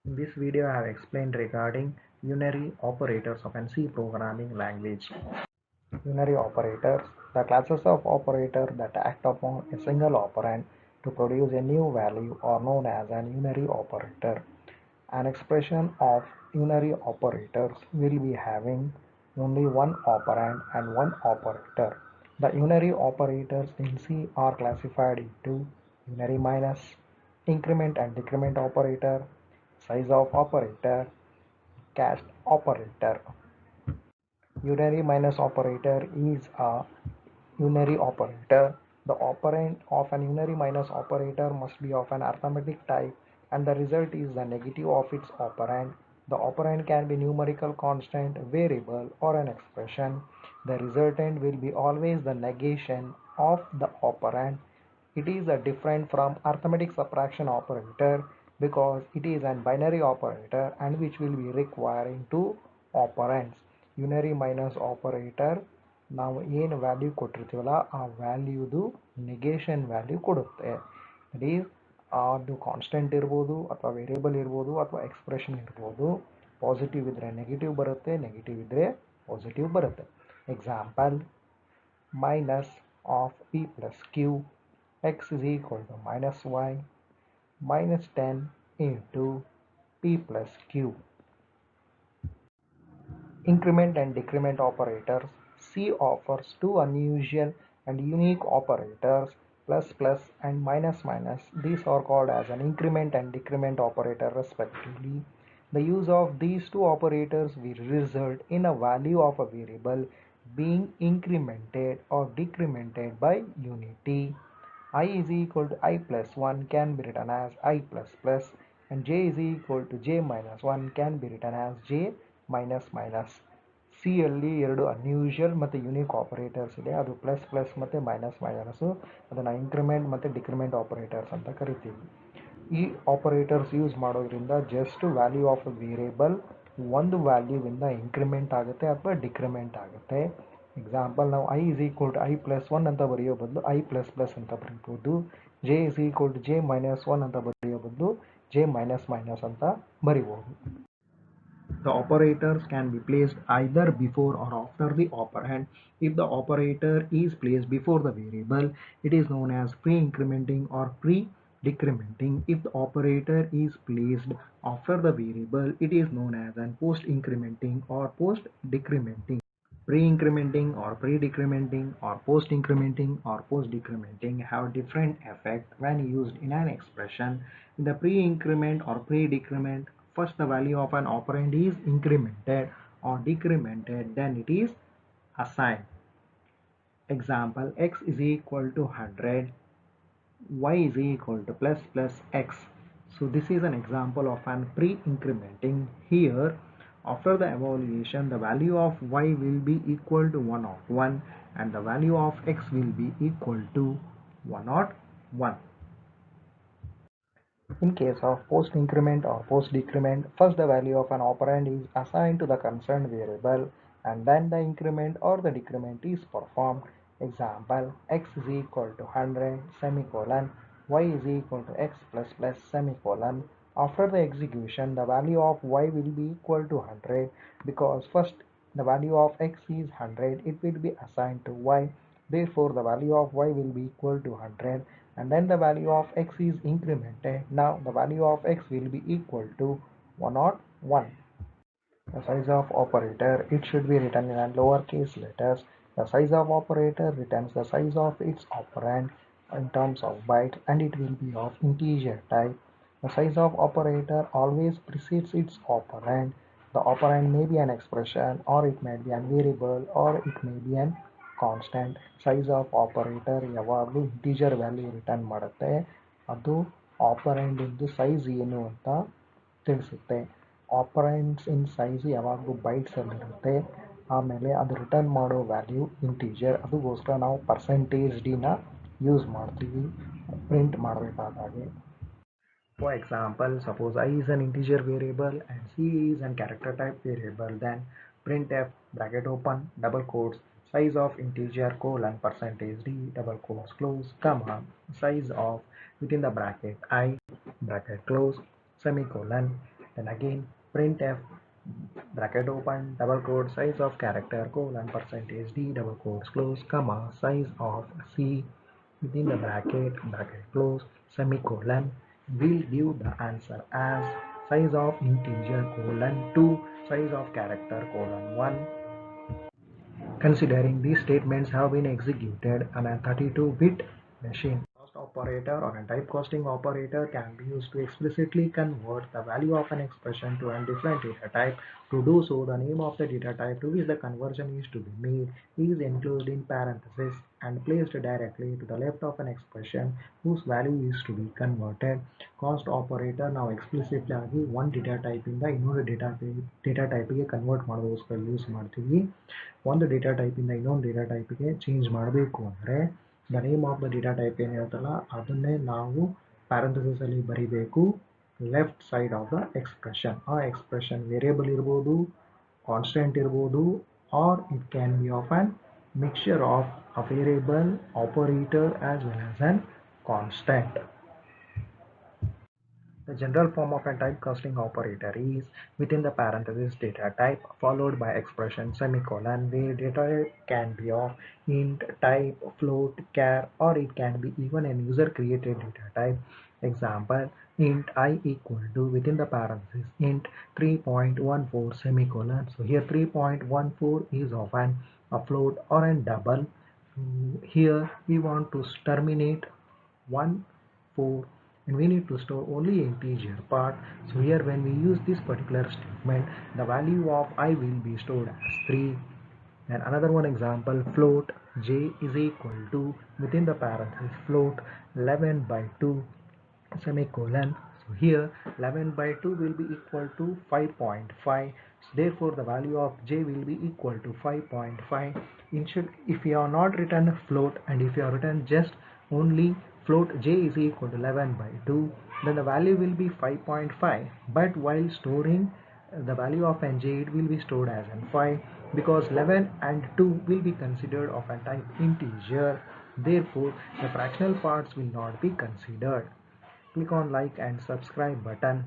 In this video, I have explained regarding unary operators of an C programming language. Unary operators, the classes of operator that act upon a single operand to produce a new value are known as an unary operator. An expression of unary operators will be having only one operand and one operator. The unary operators in C are classified into unary minus, increment and decrement operator, size of operator, cast operator. Unary minus operator is a unary operator. The operand of an unary minus operator must be of an arithmetic type and the result is the negative of its operand. The operand can be numerical constant, variable or an expression. The resultant will be always the negation of the operand. It is a different from arithmetic subtraction operator because it is an binary operator and which will be requiring two operands. Unary minus operator ನಾವು ಏನು value ಕೊಟ್ಟಿರ್ತೀವಲ್ಲ ಆ ವ್ಯಾಲ್ಯೂದು negation value ಕೊಡುತ್ತೆ. That is ಅದು constant ಇರ್ಬೋದು ಅಥವಾ variable ಇರ್ಬೋದು ಅಥವಾ expression ಇರ್ಬೋದು. ಪಾಸಿಟಿವ್ ಇದ್ದರೆ ನೆಗೆಟಿವ್ ಬರುತ್ತೆ, ನೆಗೆಟಿವ್ ಇದ್ದರೆ ಪಾಸಿಟಿವ್ ಬರುತ್ತೆ. Example, minus of p plus q x is equal to minus y minus 10 into p plus q. Increment and decrement operators. C offers two unusual and unique operators, plus plus and minus minus. These are called as an increment and decrement operator respectively. The use of these two operators will result in a value of a variable being incremented or decremented by unity. I is equal to I plus 1 can be written as I plus plus and j is equal to j minus 1 can be written as j minus minus. C ಅಲ್ಲಿ ಎರಡು unusual ಮತ್ತು unique operators ಇದೆ. ಅದು plus plus ಮತ್ತು minus minus. ಅದನ್ನು increment ಮತ್ತು decrement operators ಅಂತ ಕರಿತೀವಿ. ಈ ಆಪರೇಟರ್ಸ್ ಯೂಸ್ ಮಾಡೋದ್ರಿಂದ just value of a variable ಒಂದು ವ್ಯಾಲ್ಯೂವಿಂದ ಇಂಕ್ರಿಮೆಂಟ್ ಆಗುತ್ತೆ ಅಥವಾ ಡಿಕ್ರಿಮೆಂಟ್ ಆಗುತ್ತೆ. ಎಕ್ಸಾಂಪಲ್, ನಾವು I is equal to I plus 1 ಅಂತ ಬರೆಯೋ ಬದಲು ಐ ಪ್ಲಸ್ ಪ್ಲಸ್ ಅಂತ ಬರೀಬೋದು. J is equal to J minus 1 ಅಂತ ಬರೆಯೋ ಬದಲು ಜೆ ಮೈನಸ್ ಮೈನಸ್ ಅಂತ ಬರಿಬೋದು. The operators can be placed either before or after the operand. If the operator is placed before the variable, it is known as pre-incrementing or pre-decrementing. If the operator is placed after the variable, it is known as an post-incrementing or post-decrementing. Pre-incrementing or pre-decrementing or post-incrementing or post-decrementing have different effect when used in an expression. In the pre-increment or pre-decrement, first the value of an operand is incremented or decremented, then it is assigned. Example, x is equal to 100, y is equal to plus plus x. So this is an example of an pre-incrementing. Here, after the evaluation, the value of y will be equal to 101 and the value of x will be equal to 101. In case of post increment or post decrement, first the value of an operand is assigned to the concerned variable and then the increment or the decrement is performed. Example, x is equal to 100 semicolon, y is equal to x plus plus semicolon. After the execution, the value of y will be equal to 100 because first the value of x is 100, it will be assigned to y. Therefore, the value of y will be equal to 100 and then the value of x is incremented. Now the value of x will be equal to 101. The size of operator, it should be written in lowercase letters. The size of operator returns the size of its operand in terms of bytes and it will be of integer type. The size of operator always precedes its operand. The operand may be an expression or it may be a variable or it may be an constant. Size of operator ಯಾವಾಗಲೂ integer value return ಮಾಡುತ್ತೆ. ಅದು ಆಪರೆಂಡಿಂದು size ಏನು ಅಂತ ತಿಳಿಸುತ್ತೆ. ಆಪರೆಂಡ್ಸ್ in size ಯಾವಾಗಲೂ ಬೈಟ್ಸಲ್ಲಿರುತ್ತೆ. ಆಮೇಲೆ ಅದು return ಮಾಡೋ ವ್ಯಾಲ್ಯೂ ಇಂಟೀಜರ್. ಅದಕ್ಕೋಸ್ಕರ ನಾವು ಪರ್ಸೆಂಟೇಜ್ ಡಿನ ಯೂಸ್ ಮಾಡ್ತೀವಿ print ಮಾಡಬೇಕಾದಾಗೆ. For example, suppose I is an integer variable and C is an character type variable, then printf bracket open double quotes size of integer colon percentage d double quotes close comma size of within the bracket I bracket close semicolon. Then again printf bracket open double quote size of character colon percentage d double quotes close comma size of c within the bracket close semicolon will give the answer as size of integer colon 2 size of character colon 1. Considering these statements have been executed on a 32-bit machine. Cost operator or a typecasting operator can be used to explicitly convert the value of an expression to a different data type. To do so, the name of the data type to which the conversion is to be made is enclosed in parentheses and placed directly to the left of an expression whose value is to be converted. Cost operator now explicitly ಆಗಿ one data type ಇಂದ ಇನ್ನೊಂದು data type ಗೆ convert ಮಾಡೋದಕ್ಕೋಸ್ಕರ use ಮಾಡ್ತೀವಿ. ಒಂದು data ಟೈಪಿಂದ ಇನ್ನೊಂದು data ಟೈಪಿಗೆ change ಮಾಡಬೇಕು ಅಂದರೆ the name of the data type ಏನಿರುತ್ತಲ್ಲ ಅದನ್ನೇ ನಾವು ಪ್ಯಾರಂಥಸಿಸ್ ಅಲ್ಲಿ ಬರೀಬೇಕು left side of the expression. ಆ ಎಕ್ಸ್ಪ್ರೆಷನ್ ವೇರಿಯಬಲ್ ಇರ್ಬೋದು, ಕಾನ್ಸ್ಟೆಂಟ್ ಇರ್ಬೋದು, or it can be of an mixture of a variable operator as well as an constant. The general form of a typecasting operator is within the parenthesis data type followed by expression semicolon where data can be of int, type, float, char or it can be even a user created data type. Example int I equal to within the parenthesis int 3.14 semicolon. So here 3.14 is of a float or a double. Here we want to terminate 1 4 and we need to store only integer part. So here when we use this particular statement the value of I will be stored as 3. And another one example float j is equal to within the parenthesis float 11 by 2 semicolon. So here 11 by 2 will be equal to 5.5. So therefore the value of j will be equal to 5.5. If you are not written float and if you are written just only float j is equal to 11 by 2, then the value will be 5.5. But while storing the value of n j, it will be stored as n 5 because 11 and 2 will be considered of a type integer. Therefore the fractional parts will not be considered. Click on like and subscribe button.